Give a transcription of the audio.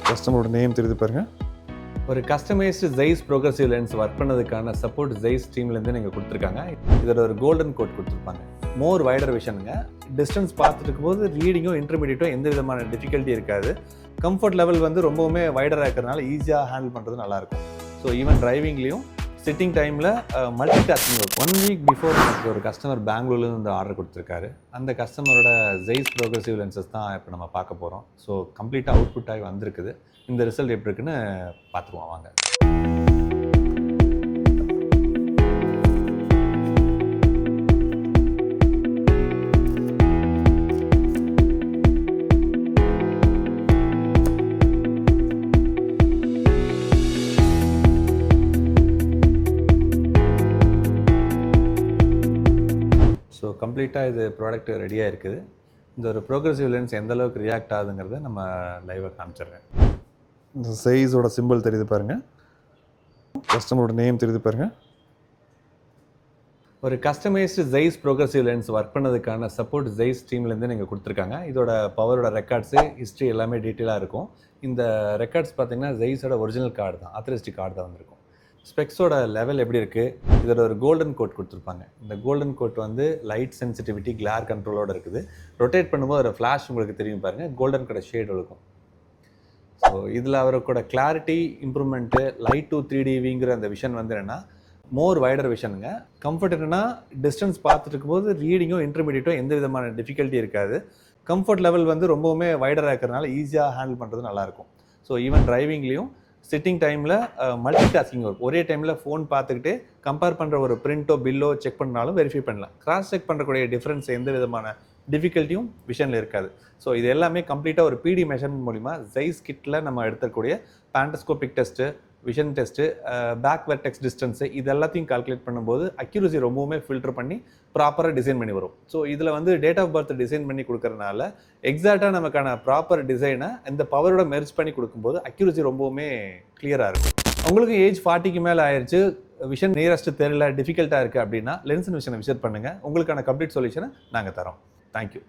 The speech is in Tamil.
கஸ்டமரோட நேம் தெரியுது பாருங்க. ஒரு customised Zeiss progressive lens work பண்ணதுக்கான சப்போர்ட் ஜெய்ஸ் டீம்லேருந்து நீங்கள் கொடுத்துருக்காங்க. இதோட ஒரு கோல்டன் கோட் கொடுத்துருப்பாங்க. மோர் வைடர் விஷனுங்க. டிஸ்டன்ஸ் பார்த்துட்டு இருக்கும்போது ரீடிங்கும் இன்டர்மீடியட்டும் எந்த விதமான டிஃபிகல்ட்டி இருக்காது. கம்ஃபர்ட் லெவல் வந்து ரொம்பவுமே வைடராக இருக்கிறதுனால ஈஸியாக ஹேண்டில் பண்ணுறது நல்லாயிருக்கும். ஸோ ஈவன் டிரைவிங்லேயும் சிட்டிங் டைமில் multi tasking work. 1 week before எனக்கு ஒரு கஸ்டமர் பெங்களூர்லேருந்து இந்த ஆர்டர் கொடுத்துருக்காரு. அந்த கஸ்டமரோட ஜெய்ஸ் ப்ரோக்ரஸிவ் லென்சஸ் தான் இப்போ நம்ம பார்க்க போகிறோம். ஸோ கம்ப்ளீட்டாக அவுட்புட் ஆகி வந்திருக்குது. இந்த ரிசல்ட் எப்படி இருக்குன்னு பார்த்துருவோம் வாங்க. ஸோ கம்ப்ளீட்டாக இது ப்ராடக்ட் ரெடியாக இருக்குது. இந்த ஒரு ப்ரோக்ரஸிவ் லென்ஸ் எந்த அளவுக்கு ரியாக்ட் ஆகுதுங்கிறத நம்ம லைவாக காமிச்சிடுறேன். இந்த சைஸோட சிம்பிள் தெரியுது பாருங்கள். கஸ்டமரோட நேம் தெரியுது பாருங்கள். ஒரு customised Zeiss progressive lens work பண்ணதுக்கான சப்போர்ட் ஜெய்ஸ் டீம்லேருந்து நீங்கள் கொடுத்துருக்காங்க. இதோட பவரோட ரெக்கார்ட்ஸு ஹிஸ்ட்ரி எல்லாமே டீட்டெயிலாக இருக்கும். இந்த ரெக்கார்ட்ஸ் பார்த்தீங்கன்னா ஜெய்ஸோட ஒரிஜினல் கார்டு தான், ஆத்தரிஸ்டிக் கார்டு தான் வந்திருக்கும். ஸ்பெக்ஸோட லெவல் எப்படி இருக்குது, இதோட ஒரு கோல்டன் கோட் கொடுத்துருப்பாங்க. இந்த கோல்டன் கோட் வந்து லைட் சென்சிட்டிவிட்டி, கிளார் கண்ட்ரோலோடு இருக்குது. ரொட்டேட் பண்ணும்போது ஒரு ஃப்ளாஷ் உங்களுக்கு தெரியும் பாருங்கள், கோல்டன் கூட ஷேட் இருக்கும். ஸோ இதில் அவரோட கிளாரிட்டி இம்ப்ரூவ்மெண்ட்டு, லைட் டு 3DVங்கிற அந்த விஷன் வந்து என்னென்னா மோர் வைடர் விஷனுங்க. கம்ஃபர்ட் என்னென்னா டிஸ்டன்ஸ் பார்த்துட்டு இருக்கும்போது ரீடிங்கும் இன்டர்மீடியட்டும் எந்த விதமான டிஃபிகல்ட்டி இருக்காது. கம்ஃபர்ட் லெவல் வந்து ரொம்பவுமே வைடராக இருக்கிறதுனால ஈஸியாக ஹேண்டில் பண்ணுறது நல்லாயிருக்கும். ஸோ ஈவன் டிரைவிங்லேயும் சிட்டிங் டைமில் மல்டி டாஸ்கிங் ஒர்க். ஒரே டைமில் ஃபோன் பார்த்துக்கிட்டே கம்பேர் பண்ணுற ஒரு பிரிண்ட்டோ பில்லோ செக் பண்ணாலும் வெரிஃபை பண்ணலாம். கிராஸ் செக் பண்ணுறக்கூடிய டிஃப்ரென்ஸ் எந்த விதமான டிஃபிகல்ட்டியும் விஷனில் இருக்காது. ஸோ இது எல்லாமே கம்ப்ளீட்டாக ஒரு பிடி மெஷர்மெண்ட் மூலிமா ஜெய்ஸ் கிட்டில் நம்ம எடுத்துக்கூடிய pantoscopic test, vision test, back vertex distance, இது எல்லாத்தையும் கால்குலேட் பண்ணும்போது அக்யூரசி ரொம்பவுமே ஃபில்டர் பண்ணி ப்ராப்பராக டிசைன் பண்ணி வரும். ஸோ இதில் வந்து டேட் ஆஃப் பர்த் டிசைன் பண்ணி கொடுக்கறதுனால எக்ஸாக்டாக நமக்கான ப்ராப்பர் டிசைனை இந்த பவரோட மெர்ஜ் பண்ணி கொடுக்கும்போது அக்யூரசி ரொம்பவுமே கிளியராக இருக்கும். உங்களுக்கு ஏஜ் 40க்கு மேலே ஆயிடுச்சு, விஷன் நியரஸ்ட்டு தெரியல, டிஃபிகல்ட்டாக இருக்குது அப்படின்னா லென்ஸ் அண்ட் விஷனை விசிட் பண்ணுங்கள். உங்களுக்கான கம்ப்ளீட் சொல்யூஷனை நாங்கள் தரோம். தேங்க்யூ.